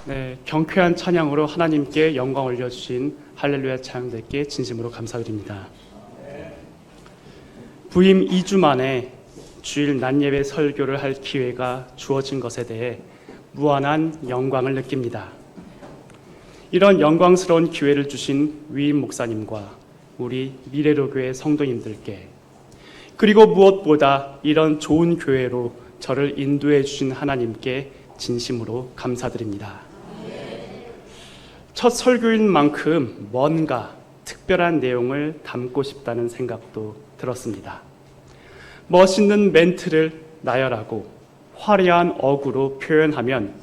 네, 경쾌한 찬양으로 하나님께 영광 올려주신 할렐루야 찬양들께 진심으로 감사드립니다. 부임 2주 만에 주일 낮예배 설교를 할 기회가 주어진 것에 대해 무한한 영광을 느낍니다. 이런 영광스러운 기회를 주신 위임 목사님과 우리 미래로교회 성도님들께, 그리고 무엇보다 이런 좋은 교회로 저를 인도해 주신 하나님께 진심으로 감사드립니다. 첫 설교인 만큼 뭔가 특별한 내용을 담고 싶다는 생각도 들었습니다. 멋있는 멘트를 나열하고 화려한 어구로 표현하면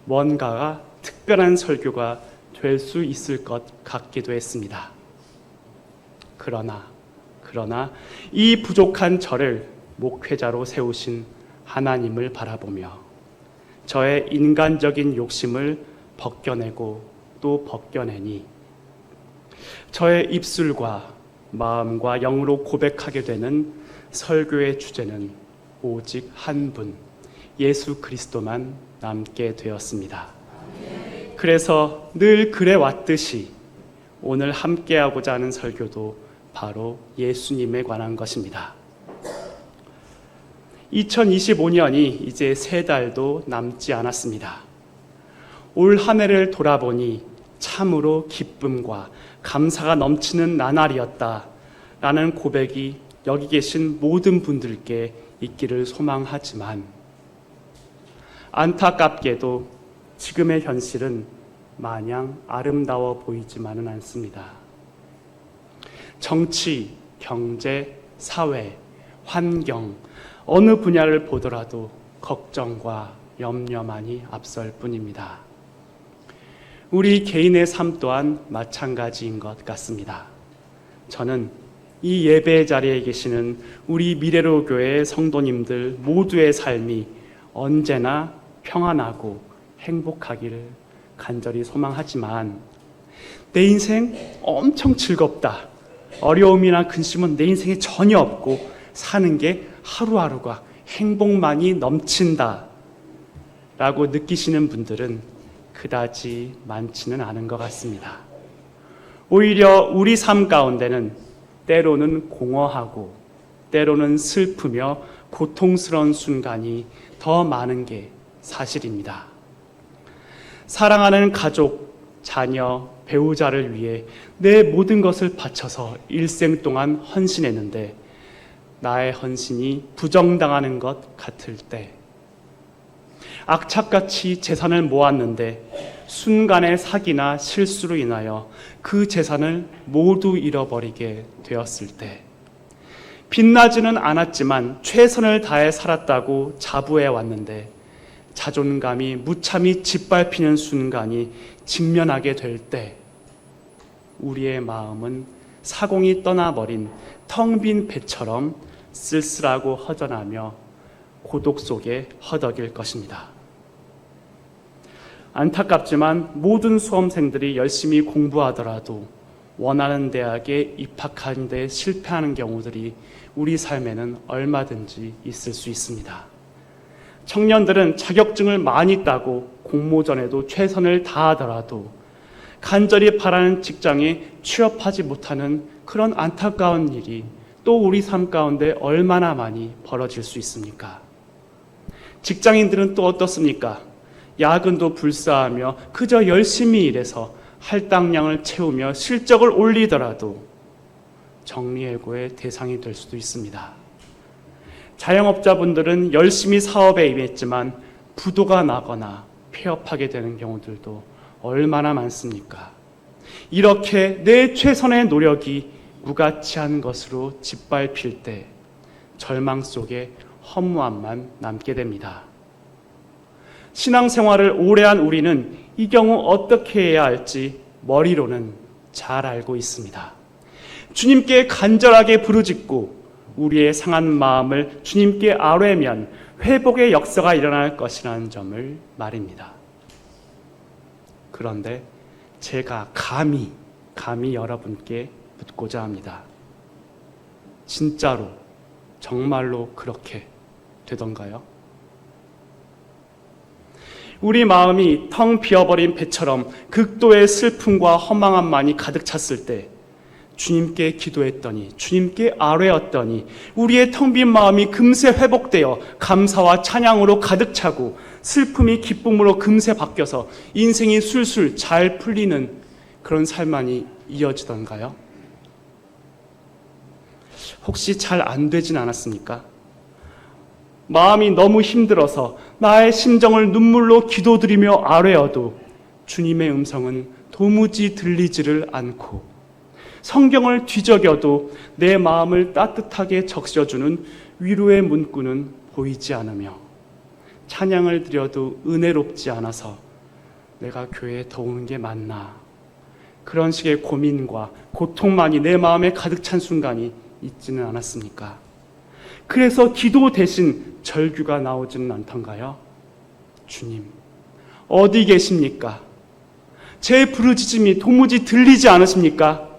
뭔가가 특별한 설교가 될 수 있을 것 같기도 했습니다. 그러나 이 부족한 저를 목회자로 세우신 하나님을 바라보며 저의 인간적인 욕심을 벗겨내고 또 벗겨내니 저의 입술과 마음과 영으로 고백하게 되는 설교의 주제는 오직 한 분, 예수 그리스도만 남게 되었습니다. 그래서 늘 그래왔듯이 오늘 함께하고자 하는 설교도 바로 예수님에 관한 것입니다. 2025년이 이제 3달도 남지 않았습니다. 올 한 해를 돌아보니 참으로 기쁨과 감사가 넘치는 나날이었다라는 고백이 여기 계신 모든 분들께 있기를 소망하지만, 안타깝게도 지금의 현실은 마냥 아름다워 보이지만은 않습니다. 정치, 경제, 사회, 환경, 어느 분야를 보더라도 걱정과 염려만이 앞설 뿐입니다. 우리 개인의 삶 또한 마찬가지인 것 같습니다. 저는 이 예배 자리에 계시는 우리 미래로 교회의 성도님들 모두의 삶이 언제나 평안하고 행복하기를 간절히 소망하지만, 내 인생 엄청 즐겁다, 어려움이나 근심은 내 인생에 전혀 없고 사는 게 하루하루가 행복만이 넘친다 라고 느끼시는 분들은 그다지 많지는 않은 것 같습니다. 오히려 우리 삶 가운데는 때로는 공허하고 때로는 슬프며 고통스러운 순간이 더 많은 게 사실입니다. 사랑하는 가족, 자녀, 배우자를 위해 내 모든 것을 바쳐서 일생 동안 헌신했는데 나의 헌신이 부정당하는 것 같을 때, 악착같이 재산을 모았는데 순간의 사기나 실수로 인하여 그 재산을 모두 잃어버리게 되었을 때, 빛나지는 않았지만 최선을 다해 살았다고 자부해 왔는데 자존감이 무참히 짓밟히는 순간이 직면하게 될 때, 우리의 마음은 사공이 떠나버린 텅 빈 배처럼 쓸쓸하고 허전하며 고독 속에 허덕일 것입니다. 안타깝지만 모든 수험생들이 열심히 공부하더라도 원하는 대학에 입학하는 데 실패하는 경우들이 우리 삶에는 얼마든지 있을 수 있습니다. 청년들은 자격증을 많이 따고 공모전에도 최선을 다하더라도 간절히 바라는 직장에 취업하지 못하는 그런 안타까운 일이 또 우리 삶 가운데 얼마나 많이 벌어질 수 있습니까? 직장인들은 또 어떻습니까? 야근도 불사하며 그저 열심히 일해서 할당량을 채우며 실적을 올리더라도 정리해고의 대상이 될 수도 있습니다. 자영업자분들은 열심히 사업에 임했지만 부도가 나거나 폐업하게 되는 경우들도 얼마나 많습니까? 이렇게 내 최선의 노력이 무가치한 것으로 짓밟힐 때 절망 속에 허무함만 남게 됩니다. 신앙생활을 오래 한 우리는 이 경우 어떻게 해야 할지 머리로는 잘 알고 있습니다. 주님께 간절하게 부르짖고 우리의 상한 마음을 주님께 아뢰면 회복의 역사가 일어날 것이라는 점을 말입니다. 그런데 제가 감히 여러분께 묻고자 합니다. 진짜로, 정말로 그렇게 되던가요? 우리 마음이 텅 비어버린 배처럼 극도의 슬픔과 허망함만이 가득 찼을 때 주님께 기도했더니, 주님께 아뢰었더니 우리의 텅 빈 마음이 금세 회복되어 감사와 찬양으로 가득 차고 슬픔이 기쁨으로 금세 바뀌어서 인생이 술술 잘 풀리는 그런 삶만이 이어지던가요? 혹시 잘 안 되진 않았습니까? 마음이 너무 힘들어서 나의 심정을 눈물로 기도드리며 아뢰어도 주님의 음성은 도무지 들리지를 않고, 성경을 뒤적여도 내 마음을 따뜻하게 적셔주는 위로의 문구는 보이지 않으며, 찬양을 드려도 은혜롭지 않아서 내가 교회에 더 오는 게 맞나, 그런 식의 고민과 고통만이 내 마음에 가득 찬 순간이 있지는 않았습니까? 그래서 기도 대신 절규가 나오지는 않던가요? 주님, 어디 계십니까? 제 부르짖음이 도무지 들리지 않으십니까?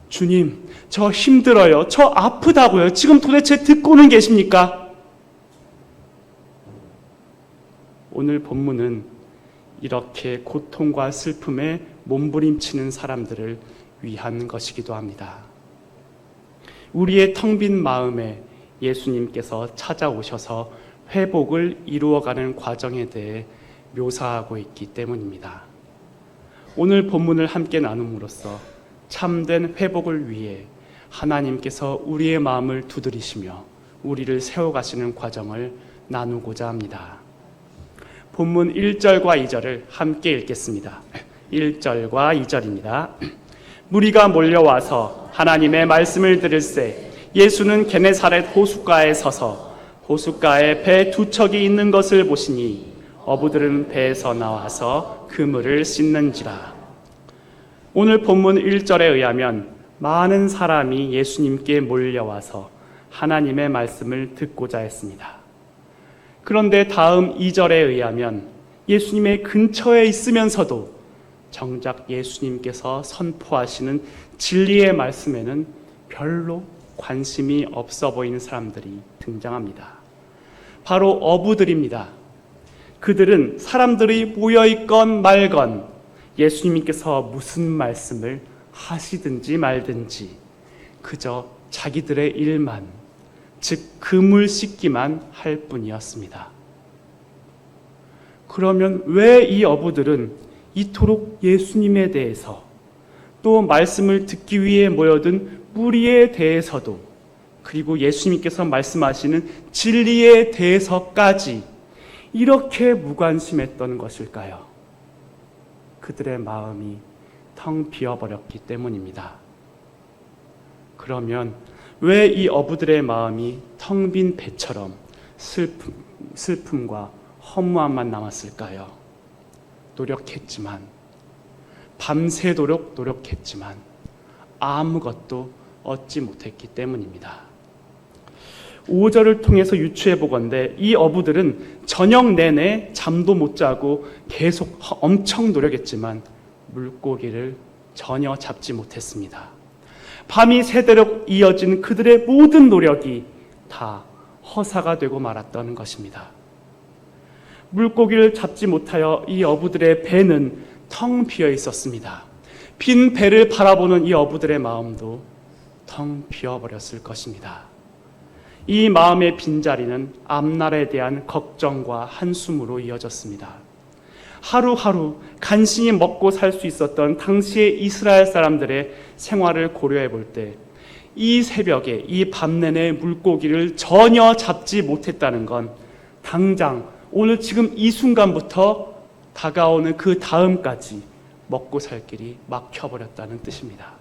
주님, 저 힘들어요. 저 아프다고요. 지금 도대체 듣고는 계십니까? 오늘 본문은 이렇게 고통과 슬픔에 몸부림치는 사람들을 위한 것이기도 합니다. 우리의 텅 빈 마음에 예수님께서 찾아오셔서 회복을 이루어가는 과정에 대해 묘사하고 있기 때문입니다. 오늘 본문을 함께 나눔으로써 참된 회복을 위해 하나님께서 우리의 마음을 두드리시며 우리를 세워가시는 과정을 나누고자 합니다. 본문 1절과 2절을 함께 읽겠습니다. 1절과 2절입니다. 무리가 몰려와서 하나님의 말씀을 들을새 예수는 게네사렛 호숫가에 서서 호숫가에 배 두 척이 있는 것을 보시니 어부들은 배에서 나와서 그물을 씻는지라. 오늘 본문 1절에 의하면 많은 사람이 예수님께 몰려와서 하나님의 말씀을 듣고자 했습니다. 그런데 다음 2절에 의하면 예수님의 근처에 있으면서도 정작 예수님께서 선포하시는 진리의 말씀에는 별로 관심이 없어 보이는 사람들이 등장합니다. 바로 어부들입니다. 그들은 사람들이 모여있건 말건 예수님께서 무슨 말씀을 하시든지 말든지 그저 자기들의 일만, 즉 그물 씻기만 할 뿐이었습니다. 그러면 왜 이 어부들은 이토록 예수님에 대해서, 또 말씀을 듣기 위해 모여든 무리에 대해서도, 그리고 예수님께서 말씀하시는 진리에 대해서까지 이렇게 무관심했던 것일까요? 그들의 마음이 텅 비어버렸기 때문입니다. 그러면 왜 이 어부들의 마음이 텅 빈 배처럼 슬픔과 허무함만 남았을까요? 노력했지만, 밤새도록 노력했지만 아무것도 얻지 못했기 때문입니다. 5절을 통해서 유추해 보건대 이 어부들은 저녁 내내 잠도 못 자고 계속 엄청 노력했지만 물고기를 전혀 잡지 못했습니다. 밤이 새도록 이어진 그들의 모든 노력이 다 허사가 되고 말았던 것입니다. 물고기를 잡지 못하여 이 어부들의 배는 텅 비어 있었습니다. 빈 배를 바라보는 이 어부들의 마음도 텅 비어버렸을 것입니다. 이 마음의 빈자리는 앞날에 대한 걱정과 한숨으로 이어졌습니다. 하루하루 간신히 먹고 살 수 있었던 당시의 이스라엘 사람들의 생활을 고려해 볼 때 이 새벽에, 이 밤 내내 물고기를 전혀 잡지 못했다는 건 당장 오늘 지금 이 순간부터 다가오는 그 다음까지 먹고 살 길이 막혀버렸다는 뜻입니다.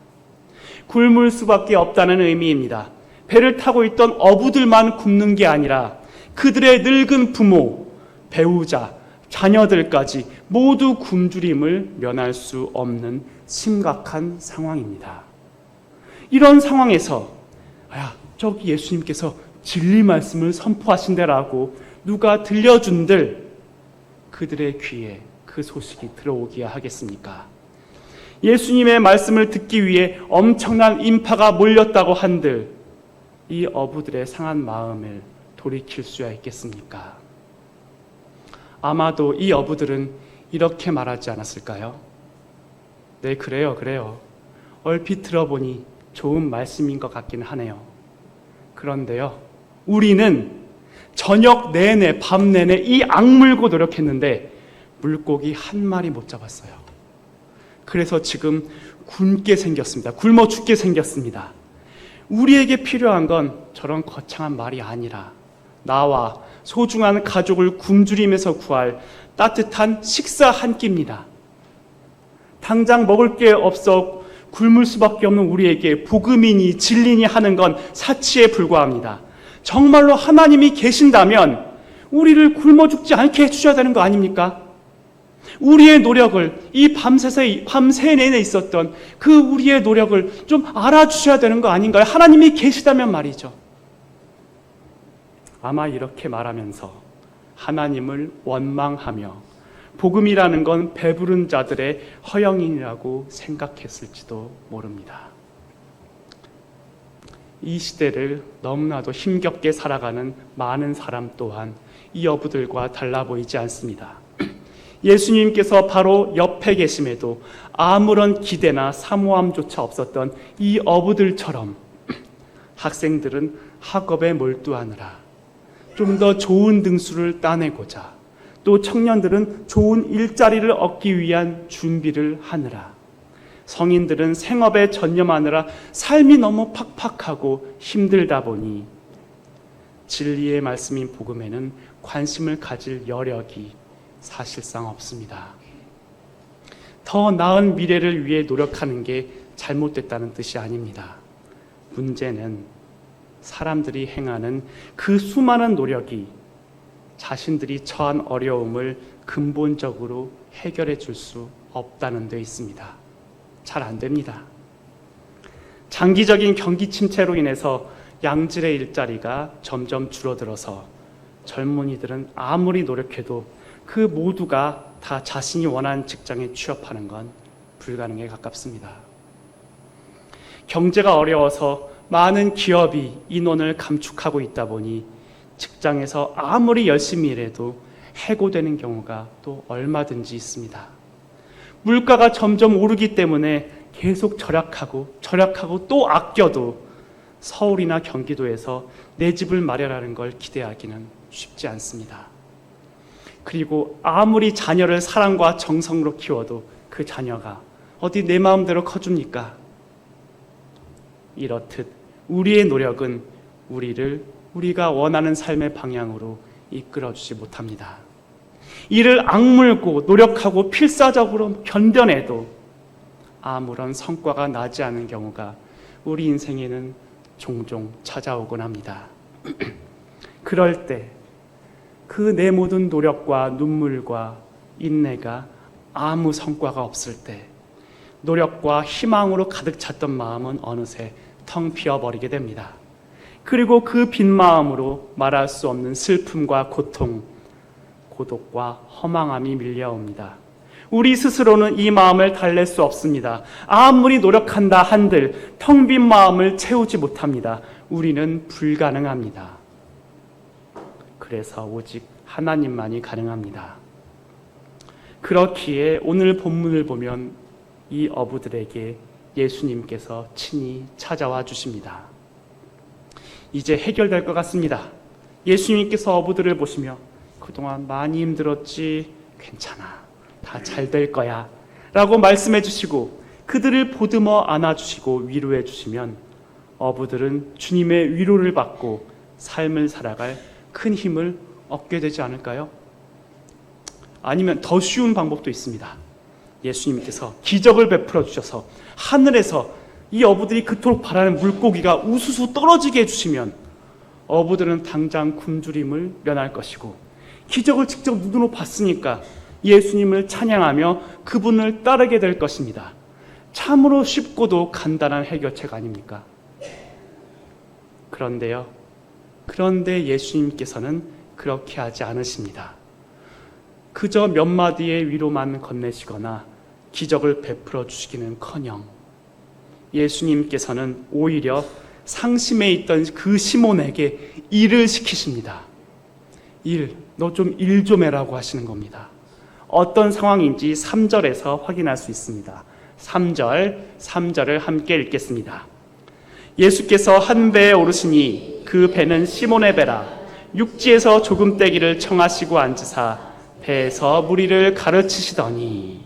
굶을 수밖에 없다는 의미입니다. 배를 타고 있던 어부들만 굶는 게 아니라 그들의 늙은 부모, 배우자, 자녀들까지 모두 굶주림을 면할 수 없는 심각한 상황입니다. 이런 상황에서 저기 예수님께서 진리 말씀을 선포하신다라고 누가 들려준들 그들의 귀에 그 소식이 들어오기야 하겠습니까? 예수님의 말씀을 듣기 위해 엄청난 인파가 몰렸다고 한들 이 어부들의 상한 마음을 돌이킬 수야 있겠습니까? 아마도 이 어부들은 이렇게 말하지 않았을까요? 네, 그래요. 얼핏 들어보니 좋은 말씀인 것 같긴 하네요. 그런데요, 우리는 저녁 내내, 밤 내내 이 악물고 노력했는데 물고기 한 마리 못 잡았어요. 그래서 지금 굶게 생겼습니다. 굶어 죽게 생겼습니다. 우리에게 필요한 건 저런 거창한 말이 아니라 나와 소중한 가족을 굶주리면서 구할 따뜻한 식사 한 끼입니다. 당장 먹을 게 없어 굶을 수밖에 없는 우리에게 복음이니 진리니 하는 건 사치에 불과합니다. 정말로 하나님이 계신다면 우리를 굶어 죽지 않게 해주셔야 되는 거 아닙니까? 우리의 노력을, 이 밤새 내내 있었던 그 우리의 노력을 좀 알아주셔야 되는 거 아닌가요? 하나님이 계시다면 말이죠. 아마 이렇게 말하면서 하나님을 원망하며 복음이라는 건 배부른 자들의 허영이라고 생각했을지도 모릅니다. 이 시대를 너무나도 힘겹게 살아가는 많은 사람 또한 이 어부들과 달라 보이지 않습니다. 예수님께서 바로 옆에 계심에도 아무런 기대나 사모함조차 없었던 이 어부들처럼 학생들은 학업에 몰두하느라 좀 더 좋은 등수를 따내고자, 또 청년들은 좋은 일자리를 얻기 위한 준비를 하느라, 성인들은 생업에 전념하느라 삶이 너무 팍팍하고 힘들다 보니 진리의 말씀인 복음에는 관심을 가질 여력이 사실상 없습니다. 더 나은 미래를 위해 노력하는 게 잘못됐다는 뜻이 아닙니다. 문제는 사람들이 행하는 그 수많은 노력이 자신들이 처한 어려움을 근본적으로 해결해 줄 수 없다는 데 있습니다. 잘 안 됩니다. 장기적인 경기 침체로 인해서 양질의 일자리가 점점 줄어들어서 젊은이들은 아무리 노력해도 그 모두가 다 자신이 원하는 직장에 취업하는 건 불가능에 가깝습니다. 경제가 어려워서 많은 기업이 인원을 감축하고 있다 보니 직장에서 아무리 열심히 일해도 해고되는 경우가 또 얼마든지 있습니다. 물가가 점점 오르기 때문에 계속 절약하고 또 아껴도 서울이나 경기도에서 내 집을 마련하는 걸 기대하기는 쉽지 않습니다. 그리고 아무리 자녀를 사랑과 정성으로 키워도 그 자녀가 어디 내 마음대로 커줍니까? 이렇듯 우리의 노력은 우리가 원하는 삶의 방향으로 이끌어주지 못합니다. 이를 악물고 노력하고 필사적으로 견뎌내도 아무런 성과가 나지 않는 경우가 우리 인생에는 종종 찾아오곤 합니다. 그럴 때 그 내 모든 노력과 눈물과 인내가 아무 성과가 없을 때 노력과 희망으로 가득 찼던 마음은 어느새 텅 비어버리게 됩니다. 그리고 그 빈 마음으로 말할 수 없는 슬픔과 고통, 고독과 허망함이 밀려옵니다. 우리 스스로는 이 마음을 달랠 수 없습니다. 아무리 노력한다 한들 텅 빈 마음을 채우지 못합니다. 우리는 불가능합니다. 그래서 오직 하나님만이 가능합니다. 그렇기에 오늘 본문을 보면 이 어부들에게 예수님께서 친히 찾아와 주십니다. 이제 해결될 것 같습니다. 예수님께서 어부들을 보시며 그동안 많이 힘들었지? 괜찮아. 다 잘 될 거야. 라고 말씀해 주시고 그들을 보듬어 안아주시고 위로해 주시면 어부들은 주님의 위로를 받고 삶을 살아갈 큰 힘을 얻게 되지 않을까요? 아니면 더 쉬운 방법도 있습니다. 예수님께서 기적을 베풀어 주셔서 하늘에서 이 어부들이 그토록 바라는 물고기가 우수수 떨어지게 해주시면 어부들은 당장 굶주림을 면할 것이고 기적을 직접 눈으로 봤으니까 예수님을 찬양하며 그분을 따르게 될 것입니다. 참으로 쉽고도 간단한 해결책 아닙니까? 그런데 예수님께서는 그렇게 하지 않으십니다. 그저 몇 마디의 위로만 건네시거나 기적을 베풀어 주시기는커녕 예수님께서는 오히려 상심해 있던 그 시몬에게 일을 시키십니다. 너 좀 일 좀 해라고 하시는 겁니다. 어떤 상황인지 3절에서 확인할 수 있습니다. 3절을 함께 읽겠습니다. 예수께서 한 배에 오르시니 그 배는 시몬의 배라. 육지에서 조금 떼기를 청하시고 앉으사 배에서 무리를 가르치시더니,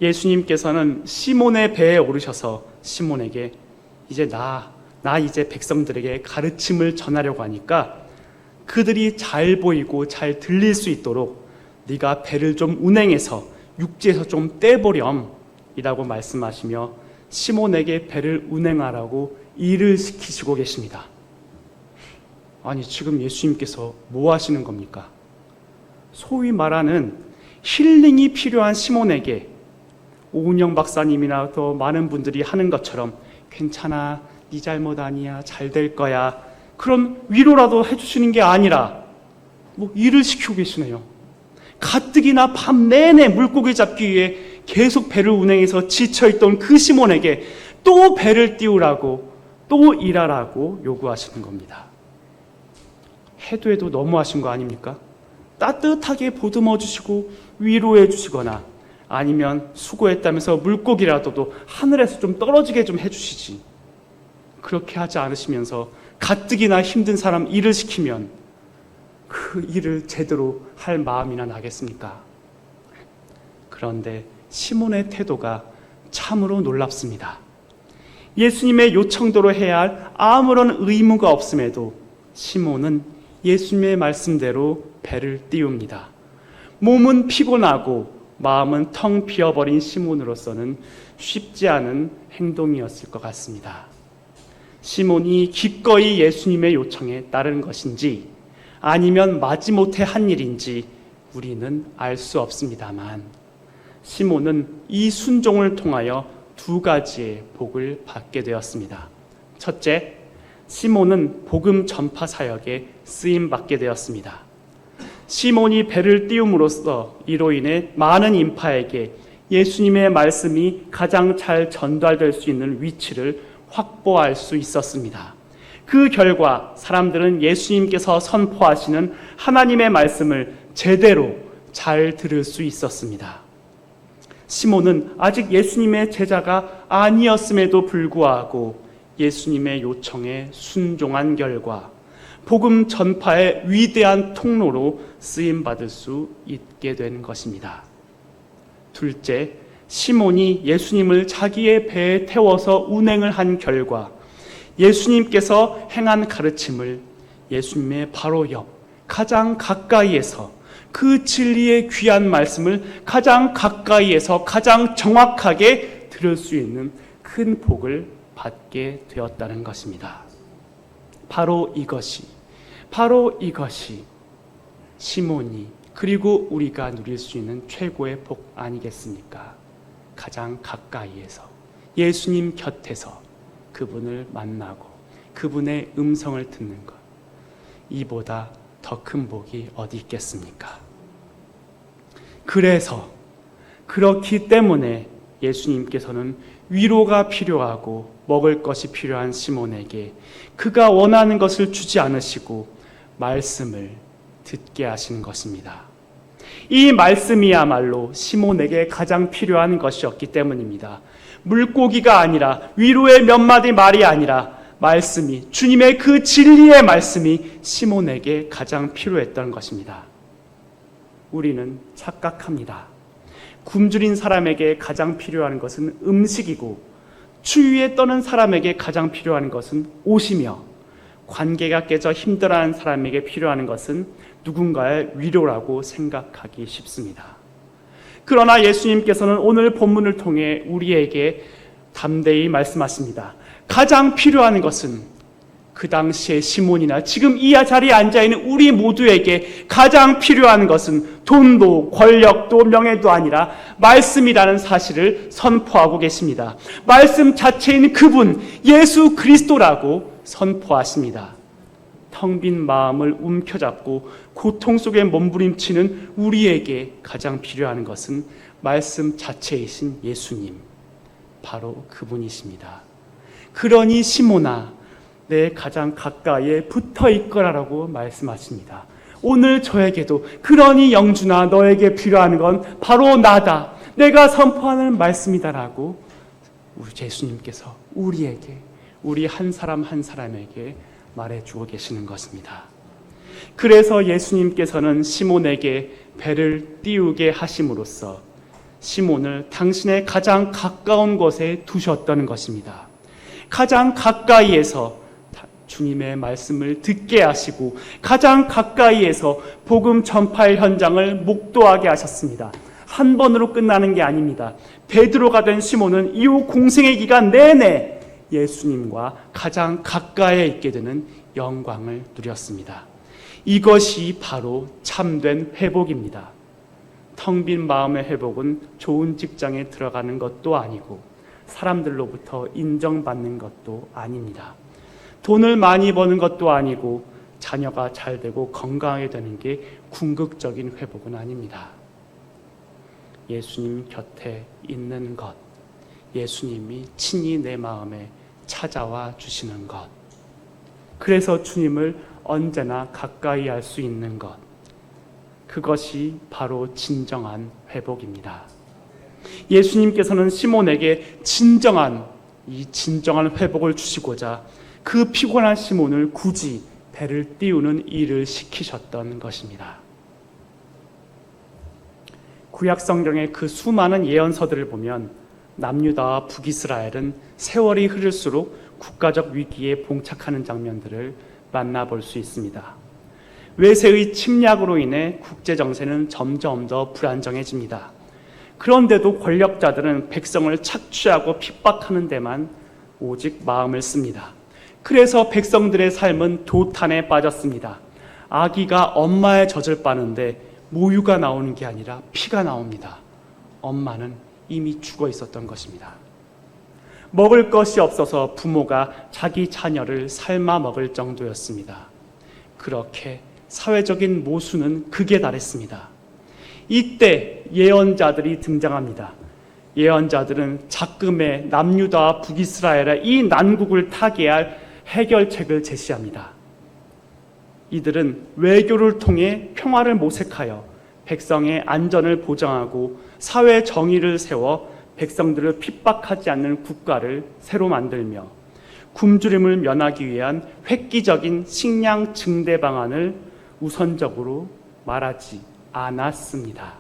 예수님께서는 시몬의 배에 오르셔서 시몬에게 이제 나 이제 백성들에게 가르침을 전하려고 하니까 그들이 잘 보이고 잘 들릴 수 있도록 네가 배를 좀 운행해서 육지에서 좀 떼보렴 이라고 말씀하시며 시몬에게 배를 운행하라고 일을 시키시고 계십니다. 아니, 지금 예수님께서 뭐 하시는 겁니까? 소위 말하는 힐링이 필요한 시몬에게 오은영 박사님이나 더 많은 분들이 하는 것처럼 괜찮아, 네 잘못 아니야, 잘 될 거야, 그런 위로라도 해주시는 게 아니라 뭐 일을 시키고 계시네요. 가뜩이나 밤 내내 물고기 잡기 위해 계속 배를 운행해서 지쳐있던 그 시몬에게 또 배를 띄우라고, 또 일하라고 요구하시는 겁니다. 해도 너무하신 거 아닙니까? 따뜻하게 보듬어 주시고 위로해 주시거나 아니면 수고했다면서 물고기라도 하늘에서 좀 떨어지게 좀 해주시지, 그렇게 하지 않으시면서 가뜩이나 힘든 사람 일을 시키면 그 일을 제대로 할 마음이나 나겠습니까? 그런데 시몬의 태도가 참으로 놀랍습니다. 예수님의 요청대로 해야 할 아무런 의무가 없음에도 시몬은 예수님의 말씀대로 배를 띄웁니다. 몸은 피곤하고 마음은 텅 비어버린 시몬으로서는 쉽지 않은 행동이었을 것 같습니다. 시몬이 기꺼이 예수님의 요청에 따른 것인지 아니면 마지못해 한 일인지 우리는 알 수 없습니다만, 시몬은 이 순종을 통하여 두 가지의 복을 받게 되었습니다. 첫째, 시몬은 복음 전파 사역에 쓰임 받게 되었습니다. 시몬이 배를 띄움으로써 이로 인해 많은 인파에게 예수님의 말씀이 가장 잘 전달될 수 있는 위치를 확보할 수 있었습니다. 그 결과 사람들은 예수님께서 선포하시는 하나님의 말씀을 제대로 잘 들을 수 있었습니다. 시몬은 아직 예수님의 제자가 아니었음에도 불구하고 예수님의 요청에 순종한 결과 복음 전파의 위대한 통로로 쓰임받을 수 있게 된 것입니다. 둘째, 시몬이 예수님을 자기의 배에 태워서 운행을 한 결과 예수님께서 행한 가르침을 예수님의 바로 옆, 가장 가까이에서 그 진리의 귀한 말씀을 가장 가까이에서 가장 정확하게 들을 수 있는 큰 복을 받게 되었다는 것입니다. 바로 이것이 시몬이 그리고 우리가 누릴 수 있는 최고의 복 아니겠습니까? 가장 가까이에서 예수님 곁에서 그분을 만나고 그분의 음성을 듣는 것, 이보다 더 큰 복이 어디 있겠습니까? 그래서 그렇기 때문에 예수님께서는 위로가 필요하고 먹을 것이 필요한 시몬에게 그가 원하는 것을 주지 않으시고 말씀을 듣게 하시는 것입니다. 이 말씀이야말로 시몬에게 가장 필요한 것이었기 때문입니다. 물고기가 아니라, 위로의 몇 마디 말이 아니라 말씀이, 주님의 그 진리의 말씀이 시몬에게 가장 필요했던 것입니다. 우리는 착각합니다. 굶주린 사람에게 가장 필요한 것은 음식이고 추위에 떠는 사람에게 가장 필요한 것은 옷이며 관계가 깨져 힘들어하는 사람에게 필요한 것은 누군가의 위로라고 생각하기 쉽습니다. 그러나 예수님께서는 오늘 본문을 통해 우리에게 담대히 말씀하십니다. 가장 필요한 것은 그 당시의 시몬이나 지금 이 자리에 앉아있는 우리 모두에게 가장 필요한 것은 돈도 권력도 명예도 아니라 말씀이라는 사실을 선포하고 계십니다. 말씀 자체인 그분 예수 그리스도라고 선포하십니다. 텅 빈 마음을 움켜잡고 고통 속에 몸부림치는 우리에게 가장 필요한 것은 말씀 자체이신 예수님, 바로 그분이십니다. 그러니 시몬아, 내 가장 가까이에 붙어 있거라라고 말씀하십니다. 오늘 저에게도 그러니 영준아 너에게 필요한 건 바로 나다. 내가 선포하는 말씀이다라고 우리 예수님께서 우리에게 우리 한 사람 한 사람에게 말해주고 계시는 것입니다. 그래서 예수님께서는 시몬에게 배를 띄우게 하심으로써 시몬을 당신의 가장 가까운 곳에 두셨던 것입니다. 가장 가까이에서 주님의 말씀을 듣게 하시고 가장 가까이에서 복음 전파의 현장을 목도하게 하셨습니다. 한 번으로 끝나는 게 아닙니다. 베드로가 된 시몬은 이후 공생의 기간 내내 예수님과 가장 가까이에 있게 되는 영광을 누렸습니다. 이것이 바로 참된 회복입니다. 텅 빈 마음의 회복은 좋은 직장에 들어가는 것도 아니고 사람들로부터 인정받는 것도 아닙니다. 돈을 많이 버는 것도 아니고 자녀가 잘 되고 건강하게 되는 게 궁극적인 회복은 아닙니다. 예수님 곁에 있는 것, 예수님이 친히 내 마음에 찾아와 주시는 것, 그래서 주님을 언제나 가까이 할 수 있는 것, 그것이 바로 진정한 회복입니다. 예수님께서는 시몬에게 진정한 회복을 주시고자 그 피곤한 시몬을 굳이 배를 띄우는 일을 시키셨던 것입니다. 구약 성경의 그 수많은 예언서들을 보면 남유다와 북이스라엘은 세월이 흐를수록 국가적 위기에 봉착하는 장면들을 만나볼 수 있습니다. 외세의 침략으로 인해 국제 정세는 점점 더 불안정해집니다. 그런데도 권력자들은 백성을 착취하고 핍박하는 데만 오직 마음을 씁니다. 그래서 백성들의 삶은 도탄에 빠졌습니다. 아기가 엄마의 젖을 빠는데 모유가 나오는 게 아니라 피가 나옵니다. 엄마는 이미 죽어 있었던 것입니다. 먹을 것이 없어서 부모가 자기 자녀를 삶아 먹을 정도였습니다. 그렇게 사회적인 모순은 극에 달했습니다. 이때 예언자들이 등장합니다. 예언자들은 작금의 남유다와 북이스라엘의 이 난국을 타개할 해결책을 제시합니다. 이들은 외교를 통해 평화를 모색하여 백성의 안전을 보장하고 사회 정의를 세워 백성들을 핍박하지 않는 국가를 새로 만들며 굶주림을 면하기 위한 획기적인 식량 증대 방안을 우선적으로 말하지 않았습니다.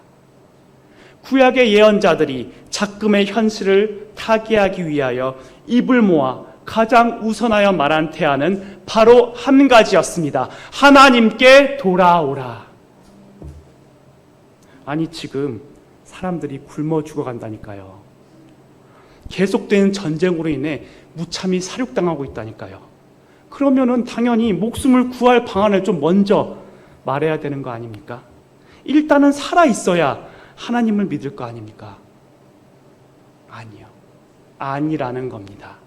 구약의 예언자들이 작금의 현실을 타개하기 위하여 입을 모아 가장 우선하여 말한 태안은 바로 한 가지였습니다. 하나님께 돌아오라. 아니 지금 사람들이 굶어 죽어간다니까요. 계속되는 전쟁으로 인해 무참히 살육당하고 있다니까요. 그러면은 당연히 목숨을 구할 방안을 좀 먼저 말해야 되는 거 아닙니까? 일단은 살아 있어야 하나님을 믿을 거 아닙니까? 아니요. 아니라는 겁니다.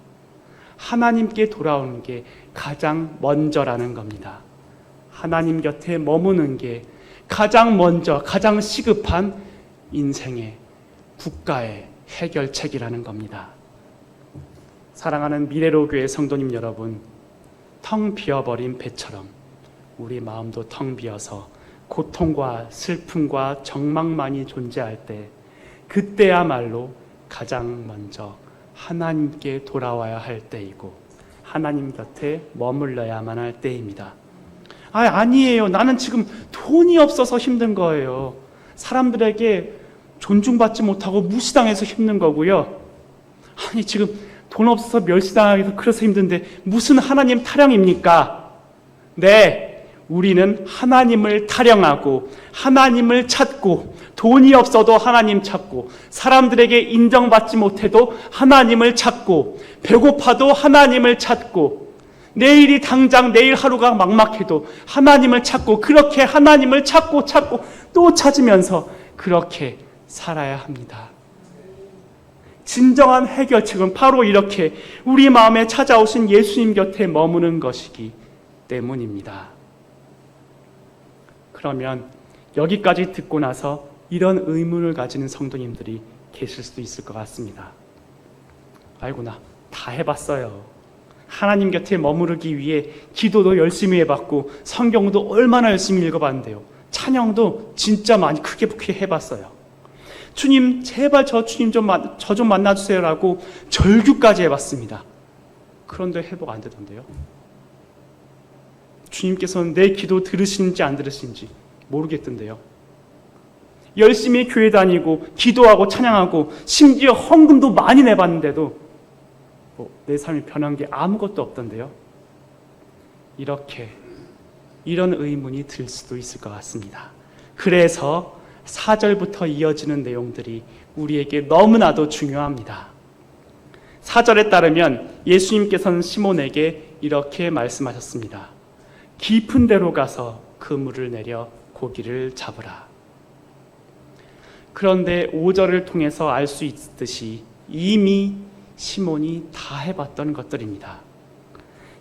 하나님께 돌아오는 게 가장 먼저라는 겁니다. 하나님 곁에 머무는 게 가장 먼저, 가장 시급한 인생의, 국가의 해결책이라는 겁니다. 사랑하는 미래로 교회 성도님 여러분, 텅 비어버린 배처럼 우리 마음도 텅 비어서 고통과 슬픔과 절망만이 존재할 때, 그때야말로 가장 먼저 하나님께 돌아와야 할 때이고 하나님 곁에 머물러야만 할 때입니다. 아니에요. 나는 지금 돈이 없어서 힘든 거예요. 사람들에게 존중받지 못하고 무시당해서 힘든 거고요. 아니 지금 돈 없어서 멸시당하기도 그래서 힘든데 무슨 하나님 타령입니까? 네, 우리는 하나님을 타령하고 하나님을 찾고 돈이 없어도 하나님 찾고 사람들에게 인정받지 못해도 하나님을 찾고 배고파도 하나님을 찾고 내일이 당장 내일 하루가 막막해도 하나님을 찾고 그렇게 하나님을 찾고 또 찾으면서 그렇게 살아야 합니다. 진정한 해결책은 바로 이렇게 우리 마음에 찾아오신 예수님 곁에 머무는 것이기 때문입니다. 그러면 여기까지 듣고 나서 이런 의문을 가지는 성도님들이 계실 수도 있을 것 같습니다. 아이고 나 다 해봤어요. 하나님 곁에 머무르기 위해 기도도 열심히 해봤고 성경도 얼마나 열심히 읽어봤는데요. 찬양도 진짜 많이 크게 해봤어요. 주님 제발 저 좀 만나주세요라고 절규까지 해봤습니다. 그런데 회복 안 되던데요. 주님께서는 내 기도 들으시는지 안 들으시는지 모르겠던데요. 열심히 교회 다니고 기도하고 찬양하고 심지어 헌금도 많이 내봤는데도 내 삶이 변한 게 아무것도 없던데요. 이런 의문이 들 수도 있을 것 같습니다. 그래서 4절부터 이어지는 내용들이 우리에게 너무나도 중요합니다. 4절에 따르면 예수님께서는 시몬에게 이렇게 말씀하셨습니다. 깊은 데로 가서 그물을 내려 고기를 잡으라. 그런데 5절을 통해서 알 수 있듯이 이미 시몬이 다 해봤던 것들입니다.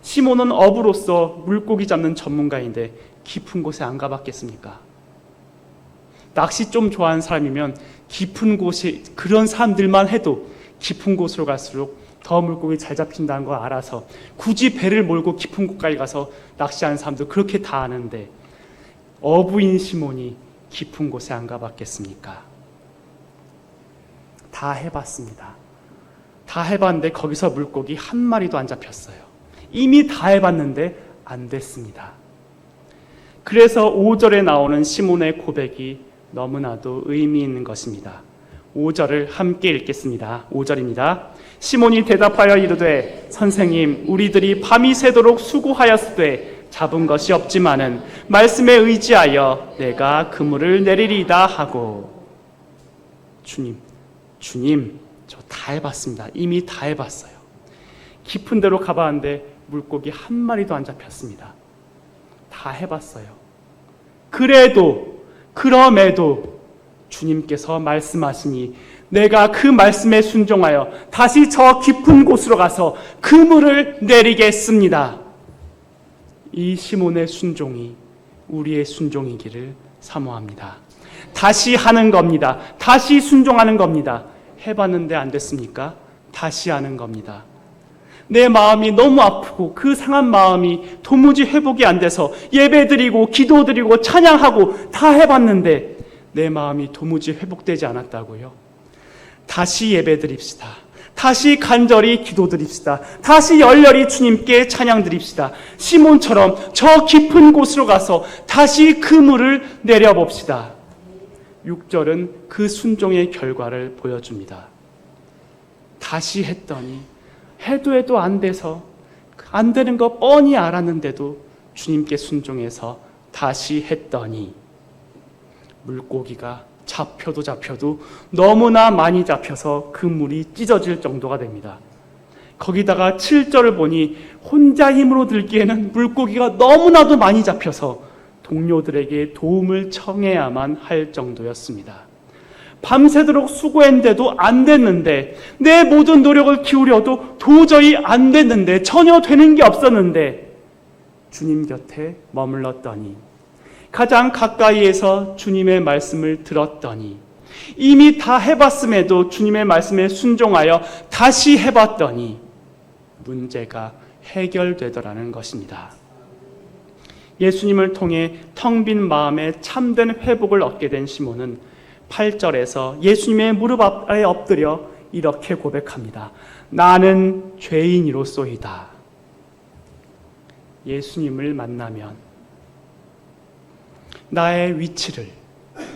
시몬은 어부로서 물고기 잡는 전문가인데 깊은 곳에 안 가봤겠습니까? 낚시 좀 좋아하는 사람이면 깊은 곳에 그런 사람들만 해도 깊은 곳으로 갈수록 더 물고기 잘 잡힌다는 걸 알아서 굳이 배를 몰고 깊은 곳까지 가서 낚시하는 사람도 그렇게 다 아는데 어부인 시몬이 깊은 곳에 안 가봤겠습니까? 다 해봤습니다. 다 해봤는데 거기서 물고기 한 마리도 안 잡혔어요. 이미 다 해봤는데 안 됐습니다. 그래서 5절에 나오는 시몬의 고백이 너무나도 의미 있는 것입니다. 5절을 함께 읽겠습니다. 5절입니다. 시몬이 대답하여 이르되 선생님 우리들이 밤이 새도록 수고하였으되 잡은 것이 없지만은 말씀에 의지하여 내가 그물을 내리리이다 하고 주님 저 다 해봤습니다. 이미 다 해봤어요. 깊은 데로 가봤는데 물고기 한 마리도 안 잡혔습니다. 다 해봤어요. 그럼에도 주님께서 말씀하시니 내가 그 말씀에 순종하여 다시 저 깊은 곳으로 가서 그물을 내리겠습니다. 이 시몬의 순종이 우리의 순종이기를 사모합니다. 다시 하는 겁니다. 다시 순종하는 겁니다. 해봤는데 안 됐습니까? 다시 하는 겁니다. 내 마음이 너무 아프고 그 상한 마음이 도무지 회복이 안 돼서 예배드리고 기도드리고 찬양하고 다 해봤는데 내 마음이 도무지 회복되지 않았다고요. 다시 예배드립시다. 다시 간절히 기도드립시다. 다시 열렬히 주님께 찬양드립시다. 시몬처럼 저 깊은 곳으로 가서 다시 그물을 내려봅시다. 6절은 그 순종의 결과를 보여줍니다. 다시 했더니 해도 안 돼서 안 되는 거 뻔히 알았는데도 주님께 순종해서 다시 했더니 물고기가 잡혀도 너무나 많이 잡혀서 그 물이 찢어질 정도가 됩니다. 거기다가 7절을 보니 혼자 힘으로 들기에는 물고기가 너무나도 많이 잡혀서 동료들에게 도움을 청해야만 할 정도였습니다. 밤새도록 수고했는데도 안 됐는데 내 모든 노력을 기울여도 도저히 안 됐는데 전혀 되는 게 없었는데 주님 곁에 머물렀더니 가장 가까이에서 주님의 말씀을 들었더니 이미 다 해봤음에도 주님의 말씀에 순종하여 다시 해봤더니 문제가 해결되더라는 것입니다. 예수님을 통해 텅 빈 마음에 참된 회복을 얻게 된 시몬은 8절에서 예수님의 무릎 아래 엎드려 이렇게 고백합니다. 나는 죄인이로소이다. 예수님을 만나면 나의 위치를,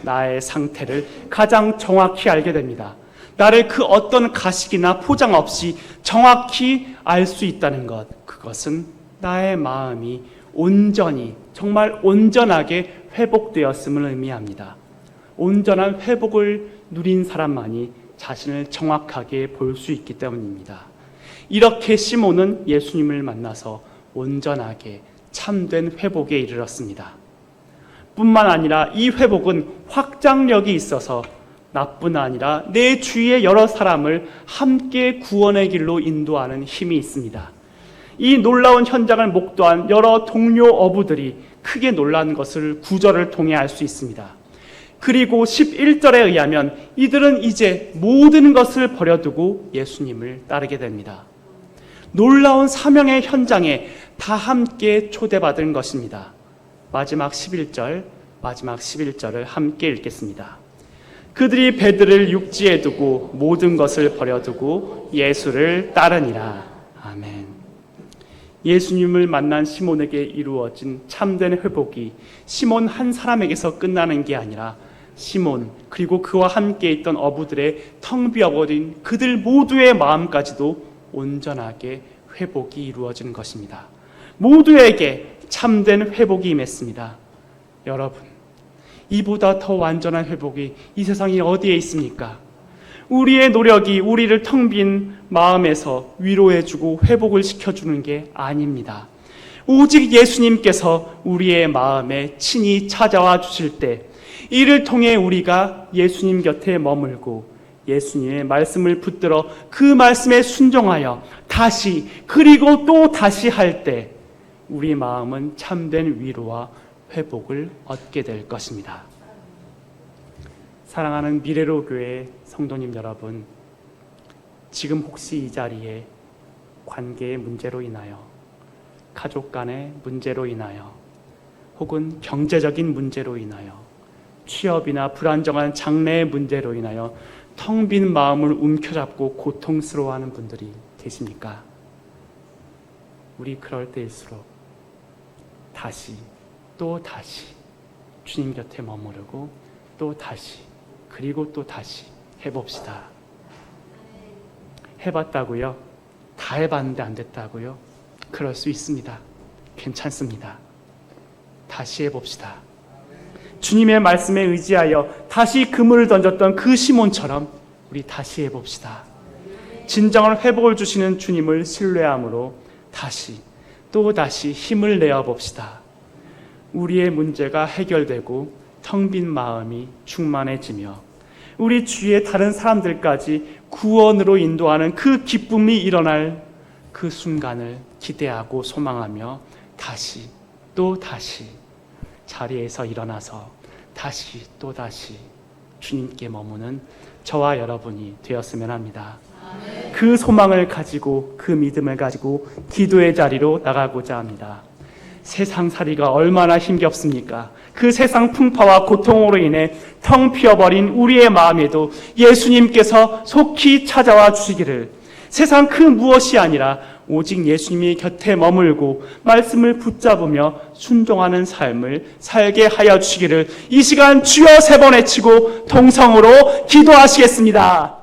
나의 상태를 가장 정확히 알게 됩니다. 나를 그 어떤 가식이나 포장 없이 정확히 알 수 있다는 것, 그것은 나의 마음이 온전히, 정말 온전하게 회복되었음을 의미합니다. 온전한 회복을 누린 사람만이 자신을 정확하게 볼 수 있기 때문입니다. 이렇게 시몬은 예수님을 만나서 온전하게 참된 회복에 이르렀습니다. 뿐만 아니라 이 회복은 확장력이 있어서 나뿐 아니라 내 주위의 여러 사람을 함께 구원의 길로 인도하는 힘이 있습니다. 이 놀라운 현장을 목도한 여러 동료 어부들이 크게 놀란 것을 9절을 통해 알 수 있습니다. 그리고 11절에 의하면 이들은 이제 모든 것을 버려두고 예수님을 따르게 됩니다. 놀라운 사명의 현장에 다 함께 초대받은 것입니다. 마지막 11절을 함께 읽겠습니다. 그들이 배들을 육지에 두고 모든 것을 버려두고 예수를 따르니라. 아멘. 예수님을 만난 시몬에게 이루어진 참된 회복이 시몬 한 사람에게서 끝나는 게 아니라 시몬 그리고 그와 함께 있던 어부들의 텅 비어버린 그들 모두의 마음까지도 온전하게 회복이 이루어지는 것입니다. 모두에게 참된 회복이 임했습니다. 여러분, 이보다 더 완전한 회복이 이 세상에 어디에 있습니까? 우리의 노력이 우리를 텅 빈 마음에서 위로해주고 회복을 시켜주는 게 아닙니다. 오직 예수님께서 우리의 마음에 친히 찾아와 주실 때 이를 통해 우리가 예수님 곁에 머물고 예수님의 말씀을 붙들어 그 말씀에 순종하여 다시 그리고 또 다시 할 때 우리 마음은 참된 위로와 회복을 얻게 될 것입니다. 사랑하는 미래로 교회 성도님 여러분, 지금 혹시 이 자리에 관계의 문제로 인하여, 가족 간의 문제로 인하여, 혹은 경제적인 문제로 인하여, 취업이나 불안정한 장래의 문제로 인하여 텅 빈 마음을 움켜잡고 고통스러워하는 분들이 계십니까? 우리 그럴 때일수록 다시 또 다시 주님 곁에 머무르고 또 다시 그리고 또 다시 해봅시다. 해봤다고요? 다 해봤는데 안 됐다고요? 그럴 수 있습니다. 괜찮습니다. 다시 해봅시다. 주님의 말씀에 의지하여 다시 그물을 던졌던 그 시몬처럼 우리 다시 해봅시다. 진정한 회복을 주시는 주님을 신뢰함으로 다시 또 다시 힘을 내어봅시다. 우리의 문제가 해결되고 텅 빈 마음이 충만해지며 우리 주위의 다른 사람들까지 구원으로 인도하는 그 기쁨이 일어날 그 순간을 기대하고 소망하며 다시 또 다시 자리에서 일어나서 다시 또 다시 주님께 머무는 저와 여러분이 되었으면 합니다. 그 소망을 가지고 그 믿음을 가지고 기도의 자리로 나가고자 합니다. 세상살이가 얼마나 힘겹습니까? 그 세상 풍파와 고통으로 인해 텅 비어버린 우리의 마음에도 예수님께서 속히 찾아와 주시기를, 세상 그 무엇이 아니라 오직 예수님이 곁에 머물고 말씀을 붙잡으며 순종하는 삶을 살게 하여 주시기를 이 시간 주여 3번 외치고 동성으로 기도하시겠습니다.